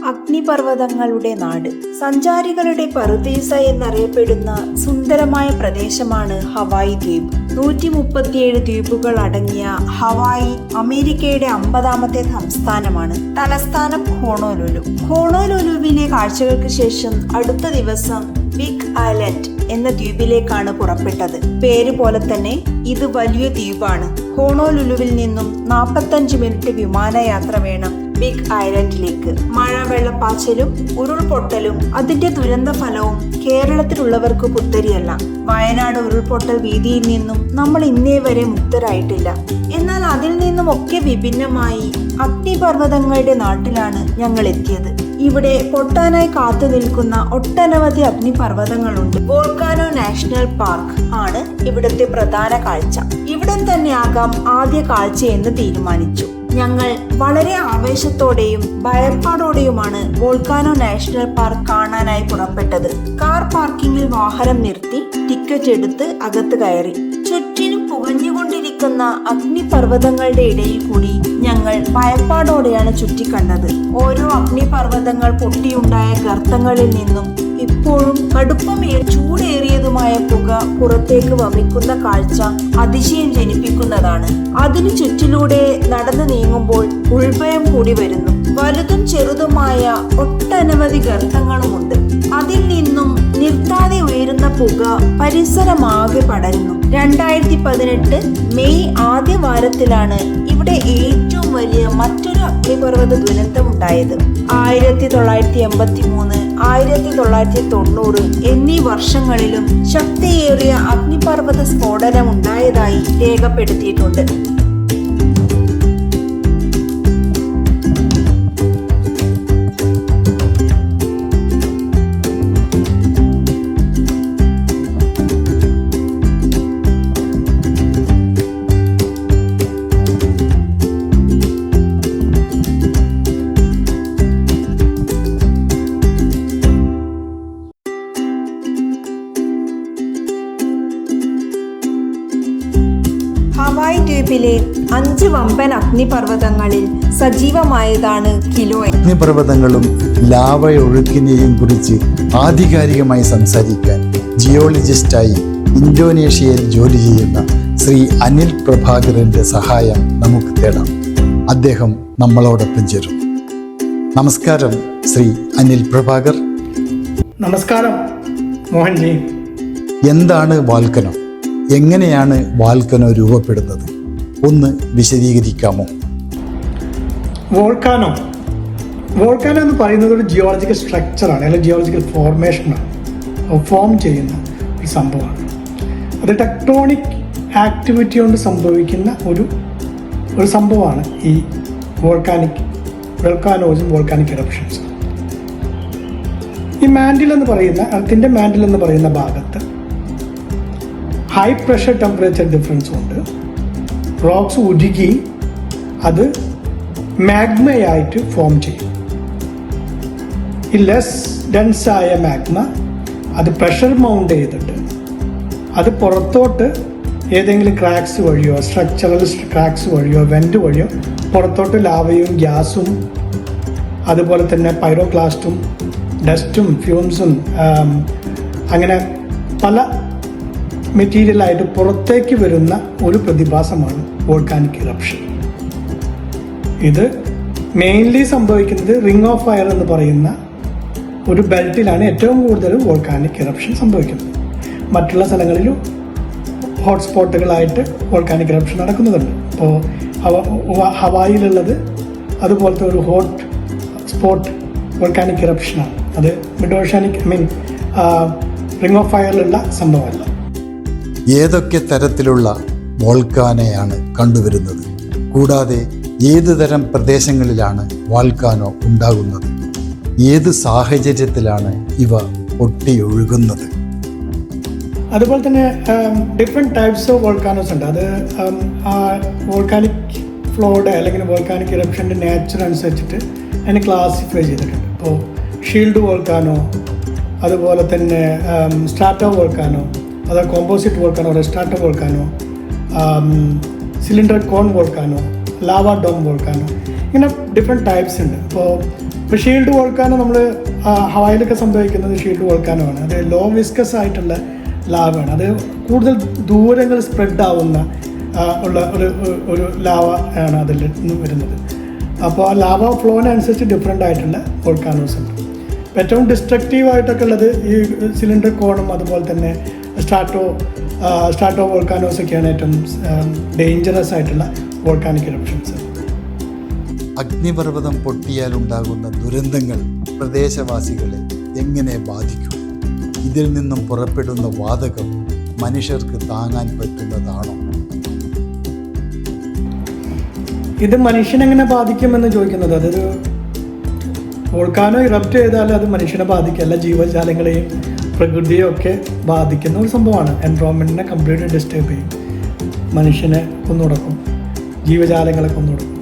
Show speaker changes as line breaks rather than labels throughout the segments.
അഗ്നിപർവ്വതങ്ങളുടെ നാട്, സഞ്ചാരികളുടെ പറുദീസ എന്നറിയപ്പെടുന്ന സുന്ദരമായ പ്രദേശമാണ് ഹവായി ദ്വീപ്. 137 ദ്വീപുകൾ അടങ്ങിയ ഹവായി അമേരിക്കയുടെ 50ാമത്തെ സംസ്ഥാനമാണ്. തലസ്ഥാനം ഹോണോലുലു. ഹോണോലുലുവിലെ കാഴ്ചകൾക്ക് ശേഷം അടുത്ത ദിവസം ബിഗ് ഐലൻഡ് എന്ന ദ്വീപിലേക്കാണ് പുറപ്പെട്ടത്. പേര് പോലെ തന്നെ ഇത് വലിയ ദ്വീപാണ്. ഹോണോലുലുവിൽ നിന്നും 45 മിനിറ്റ് വിമാനയാത്ര വേണം ബിഗ് ഐലൻഡിലേക്ക്. മഴ, വെള്ളപ്പാച്ചിലും ഉരുൾപൊട്ടലും അതിന്റെ ദുരന്ത ഫലവും കേരളത്തിലുള്ളവർക്ക് പുത്തരിയല്ല. വയനാട് ഉരുൾപൊട്ടൽ ഭീതിയിൽ നിന്നും നമ്മൾ ഇന്നേ വരെ മുക്തരായിട്ടില്ല. എന്നാൽ അതിൽ നിന്നും ഒക്കെ വിഭിന്നമായി അഗ്നിപർവ്വതങ്ങളുടെ നാട്ടിലാണ് ഞങ്ങൾ എത്തിയത്. ഇവിടെ പൊട്ടാനായി കാത്തു നിൽക്കുന്ന ഒട്ടനവധി അഗ്നിപർവ്വതങ്ങളുണ്ട്. വോൾക്കാനോ നാഷണൽ പാർക്ക് ആണ് ഇവിടുത്തെ പ്രധാന കാഴ്ച. ഇവിടം തന്നെയാകാം ആദ്യ കാഴ്ചയെന്ന് തീരുമാനിച്ചു. ഞങ്ങൾ വളരെ ആവേശത്തോടെയും ഭയപ്പാടോടെയുമാണ് വോൾക്കാനോ നാഷണൽ പാർക്ക് കാണാനായി പുറപ്പെട്ടത്. കാർ പാർക്കിങ്ങിൽ വാഹനം നിർത്തി ടിക്കറ്റ് എടുത്ത് അകത്ത് കയറി. ചുറ്റിനും പുകഞ്ഞുകൊണ്ടിരിക്കുന്ന അഗ്നിപർവ്വതങ്ങളുടെ ഇടയിൽ കൂടി ഞങ്ങൾ ഭയപ്പാടോടെയാണ് ചുറ്റിക്കണ്ടത്. ഓരോ അഗ്നിപർവ്വതങ്ങൾ പൊട്ടിയുണ്ടായ ഗർത്തങ്ങളിൽ നിന്നും ഇപ്പോഴും ചൂടേറിയതുമായ പുക പുറത്തേക്ക് വമിക്കുന്ന കാഴ്ച അതിശയം ജനിപ്പിക്കുന്നതാണ്. അതിനു ചുറ്റിലൂടെ നടന്നു നീങ്ങുമ്പോൾ ഉൾഭയം കൂടി വരുന്നു. വലുതും ചെറുതുമായ ഒട്ടനവധി ഗർത്തങ്ങളുമുണ്ട്. അതിൽ നിന്നും നിർത്താതെ ഉയരുന്ന പുക പരിസരമാകെ പടരുന്നു. 2018 മെയ് ആദ്യ വാരത്തിലാണ് ഇവിടെ ഏറ്റവും വലിയ മറ്റൊരു അഗ്നിപർവ്വത ദുരന്തമുണ്ടായത്. 1983, 1990 എന്നീ വർഷങ്ങളിലും ശക്തിയേറിയ അഗ്നിപർവ്വത സ്ഫോടനം ഉണ്ടായതായി രേഖപ്പെടുത്തിയിട്ടുണ്ട്. ഹവായ് ദ്വീപിലെ 5 വമ്പൻ അഗ്നിപർവ്വതങ്ങളിൽ സജീവമായതാണ് കിലോ.
അഗ്നിപർവ്വതങ്ങളും ലാവയൊഴുക്കിനെയും കുറിച്ച് ആധികാരികമായി സംസാരിക്കാൻ ജിയോളജിസ്റ്റായി ഇന്തോനേഷ്യയിൽ ജോലി ചെയ്യുന്ന ശ്രീ അനിൽ പ്രഭാകറിന്റെ സഹായം നമുക്ക് തേടാം. അദ്ദേഹം നമ്മളോടൊപ്പം ചേരും. നമസ്കാരം ശ്രീ അനിൽ പ്രഭാകർ.
നമസ്കാരം മോഹൻജി.
എന്താണ് വാൽക്കനോ? എങ്ങനെയാണ് വാൽക്കനോ രൂപപ്പെടുന്നത്? ഒന്ന് വിശദീകരിക്കാമോ?
വോൾക്കാനോ എന്ന് പറയുന്നത് ഒരു ജിയോളജിക്കൽ സ്ട്രക്ചറാണ്, അല്ലെങ്കിൽ ജിയോളജിക്കൽ ഫോർമേഷനാണ്, ഫോം ചെയ്യുന്ന ഒരു സംഭവമാണ്. അത് ടെക്ടോണിക് ആക്ടിവിറ്റി കൊണ്ട് സംഭവിക്കുന്ന ഒരു സംഭവമാണ് ഈ വോൾക്കാനോസും വോൾക്കാനിക് എറപ്ഷൻസും. ഈ മാൻഡിൽ എന്ന് പറയുന്ന എർത്തിൻ്റെ മാൻഡിൽ എന്ന് പറയുന്ന ഭാഗത്ത് ഹൈ പ്രഷർ ടെമ്പറേച്ചർ ഡിഫറൻസ് കൊണ്ട് റോക്സ് ഉരുകി അത് മാഗ്മയായിട്ട് ഫോം ചെയ്യും. ഈ ലെസ് ഡെൻസായ മാഗ്മ അത് പ്രഷർ മൗണ്ട് ചെയ്തിട്ട് അത് പുറത്തോട്ട് ഏതെങ്കിലും ക്രാക്സ് വഴിയോ സ്ട്രക്ചറൽ ക്രാക്സ് വഴിയോ വെൻറ്റ് വഴിയോ പുറത്തോട്ട് ലാവയും ഗ്യാസും അതുപോലെ തന്നെ പൈറോക്ലാസ്റ്റും ഡസ്റ്റും ഫ്യൂംസും അങ്ങനെ പല മെറ്റീരിയലായിട്ട് പുറത്തേക്ക് വരുന്ന ഒരു പ്രതിഭാസമാണ് വോൾക്കാനിക് ഇറപ്ഷൻ. ഇത് മെയിൻലി സംഭവിക്കുന്നത് റിംഗ് ഓഫ് ഫയർ എന്ന് പറയുന്ന ഒരു ബെൽറ്റിലാണ് ഏറ്റവും കൂടുതൽ വോൾക്കാനിക് ഇറപ്ഷൻ സംഭവിക്കുന്നത്. മറ്റുള്ള സ്ഥലങ്ങളിലും ഹോട്ട്സ്പോട്ടുകളായിട്ട് വോൾക്കാനിക് ഇറപ്ഷൻ നടക്കുന്നതുണ്ട്. ഇപ്പോൾ ഹവായിലുള്ളത് അതുപോലത്തെ ഒരു ഹോട്ട് സ്പോട്ട് വോൾക്കാനിക് ഇറപ്ഷനാണ്. അത് മിഡ് ഓഷ്യാനിക് റിംഗ് ഓഫ് ഫയറിലുള്ള സംഭവമല്ല.
ഏതൊക്കെ തരത്തിലുള്ള വോൾക്കാനയാണ് കണ്ടുവരുന്നത്? കൂടാതെ ഏത് തരം പ്രദേശങ്ങളിലാണ് വോൾക്കാനോ ഉണ്ടാകുന്നത്? ഏത് സാഹചര്യത്തിലാണ് ഇവ പൊട്ടിയൊഴുകുന്നത്?
അതുപോലെ തന്നെ ഡിഫറെൻറ്റ് ടൈപ്സ് ഓഫ് വോൾക്കാനോസ് ഉണ്ട്. അത് വോൾക്കാനിക് ഫ്ലോയുടെ അല്ലെങ്കിൽ വോൾക്കാനിക് ഇറപ്ഷൻ്റെ നേച്ചർ അനുസരിച്ചിട്ട് അതിനെ ക്ലാസിഫൈ ചെയ്തിട്ടുണ്ട്. ഇപ്പോൾ ഷീൽഡ് വോൾക്കാനോ, അതുപോലെ തന്നെ സ്ട്രാറ്റോ വോൾക്കാനോ, അത് കോമ്പോസിറ്റ് വോൾക്കാനോ, റെസ്റ്റാർട്ടോ വോൾക്കാനോ, സിലിണ്ടർ കോൺ വോൾക്കാനോ, ലാവ ഡോം വോൾക്കാനോ, ഇങ്ങനെ ഡിഫറെൻറ്റ് ടൈപ്സ് ഉണ്ട്. ഇപ്പോൾ ഷീൽഡ് വോൾക്കാനോ നമ്മൾ ഹവായിലൊക്കെ സംഭവിക്കുന്നത് ഷീൽഡ് വോൾക്കാനോ അത് ലോ വിസ്കസ് ആയിട്ടുള്ള ലാവയാണ്. അത് കൂടുതൽ ദൂരങ്ങൾ സ്പ്രെഡ് ആവുന്ന ഉള്ള ഒരു ലാവ ആണ് അതിൽ നിന്ന് വരുന്നത്. അപ്പോൾ ആ ലാവ ഫ്ലോനനുസരിച്ച് ഡിഫറെൻ്റ് ആയിട്ടുള്ള വോൾക്കാനോസ് ഉണ്ട്. ഏറ്റവും ഡിസ്ട്രക്റ്റീവ് ആയിട്ടൊക്കെ ഉള്ളത് ഈ സിലിണ്ടർ കോണും അതുപോലെ തന്നെ സ്ട്രാറ്റോ വോൾക്കാനോസ് ഒക്കെയാണ് ഏറ്റവും ഡേഞ്ചറസ് ആയിട്ടുള്ള വോൾക്കാനിക് ഇറപ്ഷൻസ്.
അഗ്നിപർവ്വതം പൊട്ടിയാലുണ്ടാകുന്ന ദുരന്തങ്ങൾ പ്രദേശവാസികളെ എങ്ങനെ ബാധിക്കും? ഇതിൽ നിന്നും പുറപ്പെടുന്ന വാതകം മനുഷ്യർക്ക് താങ്ങാൻ പറ്റുന്നതാണോ?
ഇത് മനുഷ്യനെങ്ങനെ ബാധിക്കുമെന്ന് ചോദിക്കുന്നത്, അതൊരു വോൾക്കാനോ ഇറപ്റ്റ് ചെയ്താൽ അത് മനുഷ്യനെ ബാധിക്കും, എല്ലാ ജീവജാലങ്ങളെയും പ്രകൃതിയെ ഒക്കെ ബാധിക്കുന്ന ഒരു സംഭവമാണ്. എൻവയോൺമെൻറ്റിനെ കംപ്ലീറ്റ്ലി ഡിസ്റ്റർബ് ചെയ്യും, മനുഷ്യനെ കൊന്നുകൊടുക്കും, ജീവജാലങ്ങളെ കൊന്നുകൊടുക്കും.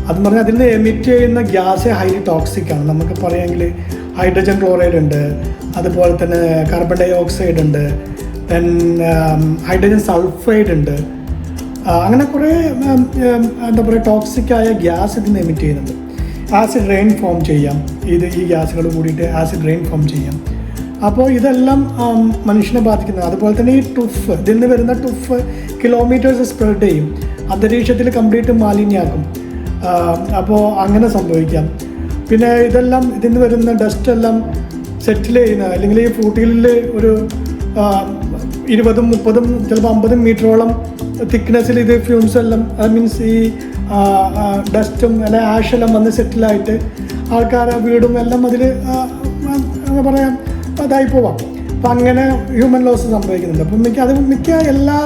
അതെന്ന് പറഞ്ഞാൽ അതിൽ നിന്ന് എമിറ്റ് ചെയ്യുന്ന ഗ്യാസ് ഹൈലി ടോക്സിക് ആണ്. നമുക്ക് പറയുമെങ്കിൽ ഹൈഡ്രജൻ ക്ലോറൈഡ് ഉണ്ട്, അതുപോലെ തന്നെ കാർബൺ ഡൈ ഓക്സൈഡ് ഉണ്ട്, ഹൈഡ്രജൻ സൾഫൈഡ് ഉണ്ട്. അങ്ങനെ കുറേ എന്താ പറയുക ടോക്സിക്കായ ഗ്യാസ് ഇതിൽ നിന്ന് എമിറ്റ് ചെയ്യുന്നുണ്ട്. ആസിഡ് റെയിൻ ഫോം ചെയ്യാം, ഈ ഗ്യാസുകൾ കൂടിയിട്ട് ആസിഡ് റെയിൻ ഫോം ചെയ്യാം. അപ്പോൾ ഇതെല്ലാം മനുഷ്യനെ ബാധിക്കുന്നത്. അതുപോലെ തന്നെ ഈ ഇതിൽ നിന്ന് വരുന്ന കിലോമീറ്റേഴ്സ് സ്പ്രെഡ് ചെയ്യും, അന്തരീക്ഷത്തിൽ കംപ്ലീറ്റ് മാലിന്യമാക്കും. അപ്പോൾ അങ്ങനെ സംഭവിക്കാം. പിന്നെ ഇതെല്ലാം ഇതിൽ നിന്ന് വരുന്ന ഡസ്റ്റ് എല്ലാം സെറ്റിൽ ചെയ്യുന്ന, അല്ലെങ്കിൽ ഈ ഫ്രൂട്ടികളിൽ ഒരു 20, 30, ചിലപ്പോൾ 50 മീറ്ററോളം തിക്നെസ്സിൽ ഇത് ഫ്യൂംസ് എല്ലാം മീൻസ് ഈ ഡസ്റ്റും അല്ലെങ്കിൽ ആഷെല്ലാം വന്ന് സെറ്റിലായിട്ട് ആൾക്കാരെ വീടും എല്ലാം അതിൽ എന്താ പറയാം അതായി പോവാം. അപ്പം അങ്ങനെ ഹ്യൂമൻ ലോസ് സംഭവിക്കുന്നുണ്ട്. അപ്പം മിക്ക എല്ലാ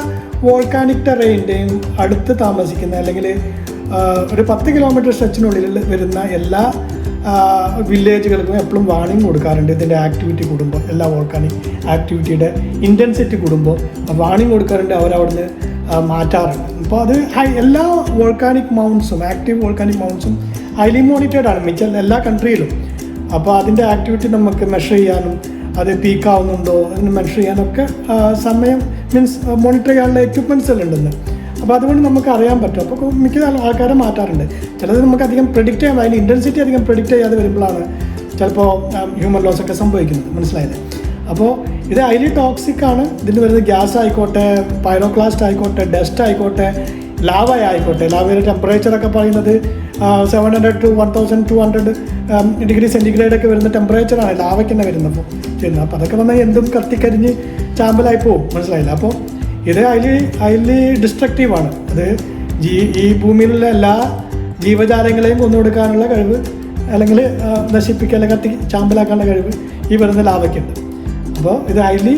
വോൾക്കാനിക് ടെറൈൻ്റെയും അടുത്ത് താമസിക്കുന്ന അല്ലെങ്കിൽ ഒരു 10 കിലോമീറ്റർ സ്ട്രെച്ചിനുള്ളിൽ വരുന്ന എല്ലാ വില്ലേജുകൾക്കും എപ്പോഴും വാണിംഗ് കൊടുക്കാറുണ്ട്. ഇതിൻ്റെ ആക്ടിവിറ്റി കൂടുമ്പോൾ, എല്ലാ വോൾക്കാനിക് ആക്ടിവിറ്റിയുടെ ഇൻറ്റൻസിറ്റി കൂടുമ്പോൾ വാണിംഗ് കൊടുക്കാറുണ്ട്, അവരവിടുന്ന് മാറ്റാറുണ്ട്. അപ്പോൾ അത് എല്ലാ വോൾക്കാനിക് മൗണ്ട്സും, ആക്റ്റീവ് വോൾക്കാനിക് മൗണ്ട്സും ഹൈലി മോണിറ്റേർഡ് ആണ് മിക്ക എല്ലാ കൺട്രിയിലും. അപ്പോൾ അതിൻ്റെ ആക്ടിവിറ്റി നമുക്ക് മെഷർ ചെയ്യാനും അത് പീക്കാവുന്നുണ്ടോ അതിന് മെഷർ ചെയ്യാനൊക്കെ സമയം മീൻസ് മോണിറ്റർ ചെയ്യാനുള്ള എക്യുപ്മെൻറ്റ്സ് എല്ലാം ഉണ്ടെന്ന്. അപ്പോൾ അതുകൊണ്ട് നമുക്ക് അറിയാൻ പറ്റും. അപ്പോൾ മിക്ക ആൾക്കാരെ മാറ്റാറുണ്ട്. ചിലത് നമുക്ക് അധികം പ്രെഡിക്റ്റ് ചെയ്യാൻ, അതിൻ്റെ ഇൻറ്റൻസിറ്റി അധികം പ്രെഡിക്റ്റ് ചെയ്യാതെ വരുമ്പോഴാണ് ചിലപ്പോൾ ഹ്യൂമൻ ലോസ് ഒക്കെ സംഭവിക്കുന്നത്. മനസ്സിലായത്? അപ്പോൾ ഇത് ഹൈലി ടോക്സിക് ആണ്. ഇതിൽ വരുന്നത് ഗ്യാസ് ആയിക്കോട്ടെ, പൈറോക്ലാസ്റ്റ് ആയിക്കോട്ടെ, ഡസ്റ്റ് ആയിക്കോട്ടെ, ലാവ ആയിക്കോട്ടെ. ലാവയുടെ ടെമ്പറേച്ചറൊക്കെ പറയുന്നത് 700 to 1200 ഡിഗ്രി സെൻറ്റിഗ്രേഡൊക്കെ വരുന്ന ടെമ്പറേച്ചറാണ് ലാവയ്ക്ക് തന്നെ വരുന്നപ്പോൾ ചെയ്യുന്നത്. അപ്പോൾ അതൊക്കെ വന്നാൽ എന്തും കത്തിക്കരിഞ്ഞ് ചാമ്പലായി പോകും. മനസ്സിലായില്ല? അപ്പോൾ ഇത് ഹൈലി ഡിസ്ട്രക്റ്റീവാണ്. അത് ഈ ഭൂമിയിലുള്ള എല്ലാ ജീവജാലങ്ങളെയും കൊന്നുകൊടുക്കാനുള്ള കഴിവ്, അല്ലെങ്കിൽ നശിപ്പിക്കുക, അല്ലെങ്കിൽ കത്തി ചാമ്പലാക്കാനുള്ള കഴിവ് ഈ വരുന്ന ലാവയ്ക്കുണ്ട്. അപ്പോൾ ഇത് ഹൈലി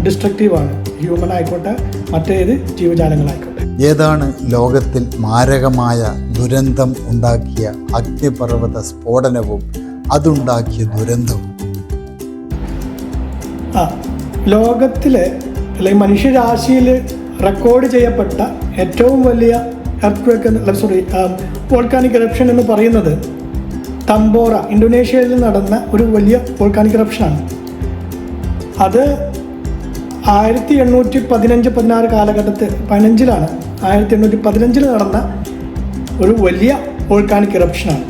ഡിസ്ട്രക്റ്റീവാണ്, ഹ്യൂമൻ ആയിക്കോട്ടെ മറ്റേത് ജീവജാലങ്ങളായിക്കോട്ടെ.
ഏതാണ് ലോകത്തിൽ മാരകമായ ദുരന്തം ഉണ്ടാക്കിയ അഗ്നിപർവ്വത സ്ഫോടനവും അതുണ്ടാക്കിയ ദുരന്തവും?
ലോകത്തിലെ അല്ലെങ്കിൽ മനുഷ്യരാശിയിൽ റെക്കോർഡ് ചെയ്യപ്പെട്ട ഏറ്റവും വലിയ വോൾക്കാനിക് ഇറപ്ഷൻ എന്ന് പറയുന്നത് തമ്പോറ, ഇന്തോനേഷ്യയിൽ നടന്ന ഒരു വലിയ വോൾക്കാനിക് ഇറപ്ഷനാണ്. അത് 1815-16 കാലഘട്ടത്തിൽ 1815 നടന്ന ഒരു വലിയ വോൾക്കാനിക് ഇറപ്ഷനാണ്.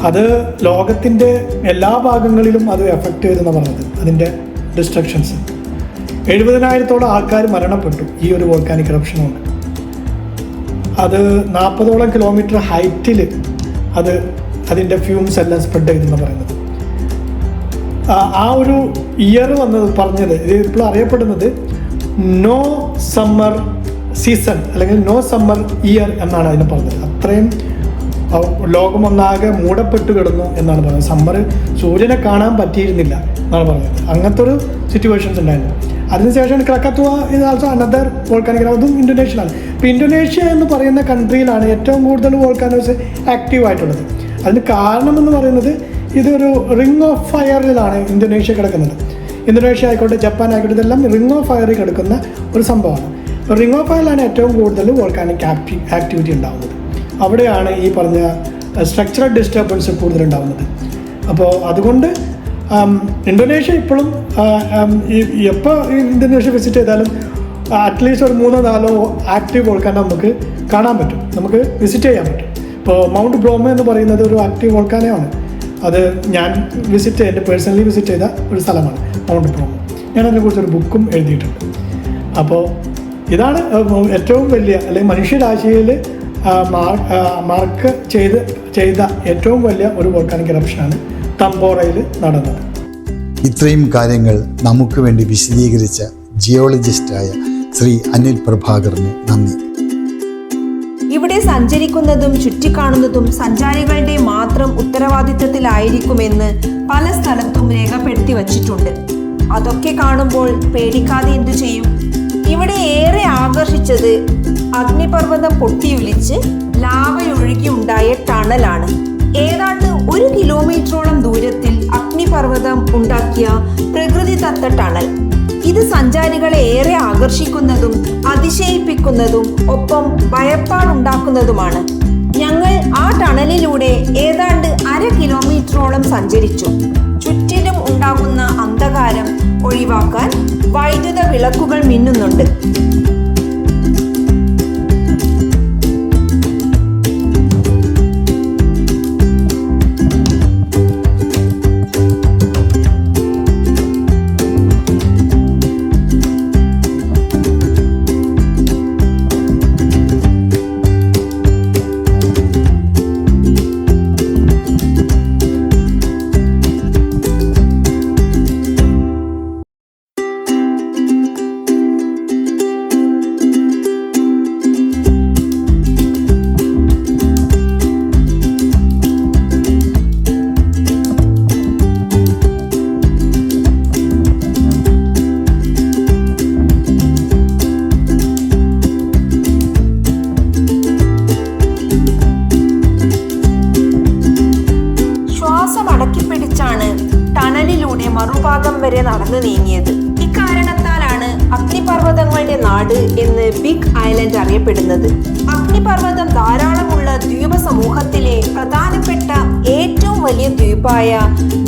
അത് ലോകത്തിൻ്റെ എല്ലാ ഭാഗങ്ങളിലും അത് എഫക്റ്റ് ചെയ്തെന്ന് പറഞ്ഞത്, അതിൻ്റെ ഡിസ്ട്രക്ഷൻസ്. 70,000-ഓളം ആൾക്കാർ മരണപ്പെട്ടു ഈ ഒരു വോൾക്കാനിക് ഇറപ്ഷൻ കൊണ്ട്. അത് 40ഓളം കിലോമീറ്റർ ഹൈറ്റിൽ അതിൻ്റെ ഫ്യൂംസ് എല്ലാം സ്പ്രെഡ് ചെയ്തെന്ന് പറയുന്നത്. ആ ഒരു ഇയർ പറഞ്ഞത് ഇത് ഇപ്പോൾ അറിയപ്പെടുന്നത് നോ സമ്മർ സീസൺ അല്ലെങ്കിൽ നോ സമ്മർ ഇയർ എന്നാണ് അതിനെ പറഞ്ഞത്. അത്രയും ലോകമൊന്നാകെ മൂടപ്പെട്ട് കിടന്നു എന്നാണ് പറഞ്ഞത്. സമ്മർ സൂര്യനെ കാണാൻ പറ്റിയിരുന്നില്ല എന്നാണ് പറഞ്ഞത്. അങ്ങനത്തെ ഒരു സിറ്റുവേഷൻസ് ഉണ്ടായിരുന്നു. അതിനുശേഷം ക്രക്കത്തുവ ഇത് ആൾസോ അനദർ വോൾക്കാനിക്, അതും ഇന്തോനേഷ്യയിലാണ്. ഇപ്പോൾ ഇന്തോനേഷ്യ എന്ന് പറയുന്ന കൺട്രിയിലാണ് ഏറ്റവും കൂടുതൽ വോൾക്കാനോസ് ആക്റ്റീവ് ആയിട്ടുള്ളത്. അതിന് കാരണം എന്ന് പറയുന്നത് ഇതൊരു റിംഗ് ഓഫ് ഫയറിലാണ് ഇന്തോനേഷ്യ കിടക്കുന്നത്. ഇന്തോനേഷ്യ ആയിക്കോട്ടെ, ജപ്പാൻ ആയിക്കോട്ടെ, ഇതെല്ലാം റിംഗ് ഓഫ് ഫയറിൽ കിടക്കുന്ന ഒരു സംഭവമാണ്. റിംഗ് ഓഫ് ഫയറിലാണ് ഏറ്റവും കൂടുതൽ വോൾക്കാനിക് ആക്ടിവിറ്റി ഉണ്ടാകുന്നത്. അവിടെയാണ് ഈ പറഞ്ഞ സ്ട്രക്ചറൽ ഡിസ്റ്റർബൻസ് കൂടുതലുണ്ടാകുന്നത്. അപ്പോൾ അതുകൊണ്ട് ഇന്തോനേഷ്യ ഇപ്പോഴും എപ്പോൾ ഇന്തോനേഷ്യ വിസിറ്റ് ചെയ്താലും അറ്റ്ലീസ്റ്റ് ഒരു 3-4 ആക്റ്റീവ് വോൾക്കാനോ നമുക്ക് കാണാൻ പറ്റും, നമുക്ക് വിസിറ്റ് ചെയ്യാൻ പറ്റും. ഇപ്പോൾ മൗണ്ട് ബ്രോമ എന്ന് പറയുന്നത് ഒരു ആക്റ്റീവ് വോൾക്കാനോയാണ്. അത് ഞാൻ പേഴ്സണലി വിസിറ്റ് ചെയ്ത ഒരു സ്ഥലമാണ് മൗണ്ട് ബ്രോമ. ഞാൻ അതിനെക്കുറിച്ചൊരു ബുക്കും എഴുതിയിട്ടുണ്ട്. അപ്പോൾ ഇതാണ് ഏറ്റവും വലിയ, അല്ലെങ്കിൽ മനുഷ്യരാശിയിൽ മാർക്ക് ചെയ്ത ഏറ്റവും വലിയ ഒരു വോൾക്കാനിക് ഇറപ്ഷനാണ് തമ്പോറയിൽ നടന്നത്.
ഇത്രയും കാര്യങ്ങൾ നമുക്ക് വേണ്ടി വിശദീകരിച്ച ജിയോളജിസ്റ്റായ ശ്രീ അനിൽ പ്രഭാകറിന് നന്ദി.
ഇവിടെ സഞ്ചരിക്കുന്നതും ചുറ്റിക്കാണുന്നതും സഞ്ചാരികളുടെ മാത്രം ഉത്തരവാദിത്തത്തിലായിരിക്കുമെന്ന് പല സ്ഥലത്തും രേഖപ്പെടുത്തി വച്ചിട്ടുണ്ട്. അതൊക്കെ കാണുമ്പോൾ പേടിക്കാതെ എന്തു ചെയ്യും? ഇവിടെ ഏറെ ആകർഷിച്ചത് അഗ്നിപർവ്വതം പൊട്ടിയൊലിച്ച് ലാവയൊഴുകി ഉണ്ടായ ടണലാണ്. ഏതാണ്ട് 1 കിലോമീറ്ററോളം ദൂരത്തിൽ അഗ്നിപർവ്വതം ഉണ്ടാക്കിയ പ്രകൃതിദത്ത ടണൽ. ഇത് സഞ്ചാരികളെ ഏറെ ആകർഷിക്കുന്നതും അതിശയിപ്പിക്കുന്നതും ഒപ്പം ഭയപ്പാടുണ്ടാക്കുന്നതുമാണ്. ഞങ്ങൾ ആ ടണലിലൂടെ ഏതാണ്ട് 1/2 കിലോമീറ്ററോളം സഞ്ചരിച്ചു. ചുറ്റിലും ഉണ്ടാകുന്ന അന്ധകാരം ഒഴിവാക്കാൻ വൈദ്യുത വിളക്കുകൾ മിന്നുന്നുണ്ട്. മറുഭാഗം വരെ നടന്നു നീങ്ങിയത്. ഇക്കാരണത്താലാണ് അഗ്നിപർവ്വതങ്ങളുടെ നാട് എന്ന് ബിഗ് ഐലൻഡ് അറിയപ്പെടുന്നത്. അഗ്നിപർവ്വതം ധാരാളമുള്ള ദ്വീപ സമൂഹത്തിലെ പ്രധാനപ്പെട്ട ഏറ്റവും വലിയ ദ്വീപായ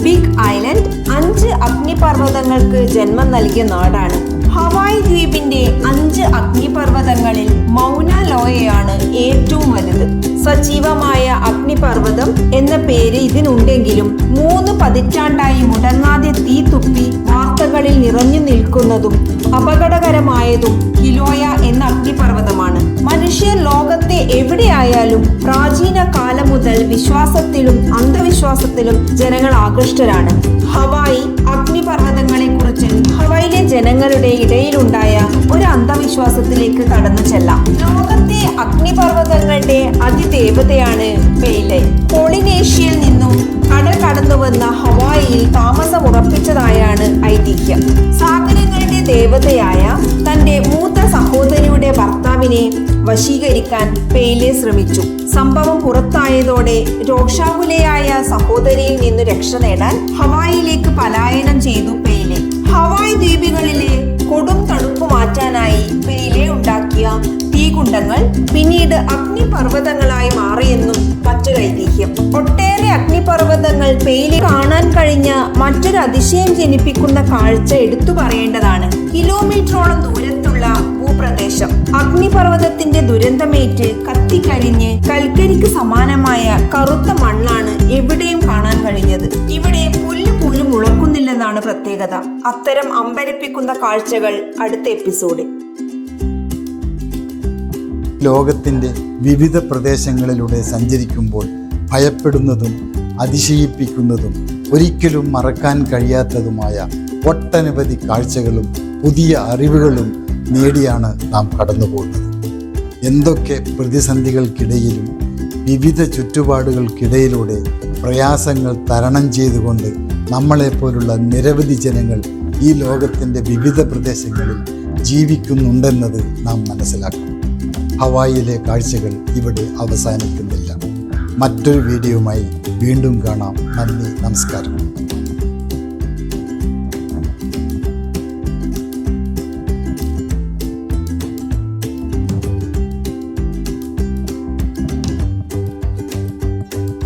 ബിഗ് ഐലൻഡ് 5 അഗ്നിപർവ്വതങ്ങൾക്ക് ജന്മം നൽകിയ നാടാണ്. ഹവായ് ദ്വീപിന്റെ 5 അഗ്നിപർവ്വതങ്ങളിൽ മൗന ലോയയാണ് ഏറ്റവും വലുത്. സജീവമായ അഗ്നിപർവ്വതം എന്ന പേര് ഇതിനുണ്ടെങ്കിലും 3 പതിറ്റാണ്ടായി മുടങ്ങാതെ തീ തുപ്പി വാർത്തകളിൽ നിറഞ്ഞു നിൽക്കുന്നതും അപകടകരമായതും കിലോയ എന്ന അഗ്നിപർവ്വതമാണ്. മനുഷ്യർ ലോകത്തെ എവിടെയായാലും പ്രാചീന കാലം മുതൽ വിശ്വാസത്തിലും അന്ധവിശ്വാസത്തിലും ജനങ്ങൾ ആകൃഷ്ടരാണ്. ഹവായ് അഗ്നിപർവ്വതങ്ങളെ കുറിച്ച് ഹവായിലെ ജനങ്ങളുടെ ഇടയിലുണ്ടായ ഒരു അന്ധവിശ്വാസത്തിലേക്ക് കടന്നു ചെല്ലാം. ലോകത്തെ അഗ്നിപർവ്വതങ്ങളുടെ അതിദേവതയാണ് പെയ്ലെ. പോളിനേഷ്യയിൽ നിന്നും കടൽ കടന്നുവന്ന ഹവായിയിൽ താമസമുറപ്പിച്ചതായാണ് ഐതിഹ്യം. സാഗരങ്ങളുടെ ദേവതയായ തന്റെ മൂത്ത സഹോദരിയുടെ ഭർത്താവിനെ വശീകരിക്കാൻ പെയ്ലെ ശ്രമിച്ചു. സംഭവം പുറത്തായതോടെ രോഷാകുലയായ സഹോദരിയിൽ നിന്ന് രക്ഷ നേടാൻ ഹവായിലേക്ക് പലായനം ചെയ്തു പെയ്ലെ. ഹവായ് ദ്വീപുകളിലെ കൊടും തണുപ്പ് മാറ്റാനായി പെയ്ലെ ഉണ്ടാക്കിയ തീകുണ്ടങ്ങൾ പിന്നീട് അഗ്നിപർവ്വതങ്ങളായി മാറിയെന്നും മറ്റൊരു ഐതിഹ്യം. ഒട്ടേറെ അഗ്നിപർവ്വതങ്ങൾ പെയ്ലെ കാണാൻ കഴിഞ്ഞ മറ്റൊരു അതിശയം ജനിപ്പിക്കുന്ന കാഴ്ച എടുത്തു പറയേണ്ടതാണ്. കിലോമീറ്ററോളം ദൂരത്തുള്ള ഭൂപ്രദേശം അഗ്നിപർവ്വതത്തിന്റെ ദുരന്തമേറ്റ് കത്തിക്കരിഞ്ഞ് കൽക്കരിക്ക് സമാനമായ കറുത്ത മണ്ണാണ് എവിടെയും കാണാൻ കഴിഞ്ഞത്. ഇവിടെ പുല്ല് പോലും മുളക്കുന്നില്ലെന്നാണ് പ്രത്യേകത. അത്തരം അമ്പരപ്പിക്കുന്ന കാഴ്ചകൾ അടുത്ത എപ്പിസോഡിൽ.
ലോകത്തിൻ്റെ വിവിധ പ്രദേശങ്ങളിലൂടെ സഞ്ചരിക്കുമ്പോൾ ഭയപ്പെടുന്നതും അതിശയിപ്പിക്കുന്നതും ഒരിക്കലും മറക്കാൻ കഴിയാത്തതുമായ ഒട്ടനവധി കാഴ്ചകളും പുതിയ അറിവുകളും നേടിയാണ് നാം കടന്നു പോകുന്നത്. എന്തൊക്കെ പ്രതിസന്ധികൾക്കിടയിലും വിവിധ ചുറ്റുപാടുകൾക്കിടയിലൂടെ പ്രയാസങ്ങൾ തരണം ചെയ്തുകൊണ്ട് നമ്മളെപ്പോലുള്ള നിരവധി ജനങ്ങൾ ഈ ലോകത്തിൻ്റെ വിവിധ പ്രദേശങ്ങളിൽ ജീവിക്കുന്നുണ്ടെന്നത് നാം മനസ്സിലാക്കണം. ഹവായിലെ കാഴ്ചകൾ ഇവിടെ അവസാനിക്കുന്നില്ല. മറ്റൊരു വീഡിയോയുമായി വീണ്ടും കാണാം. നന്ദി, നമസ്കാരം.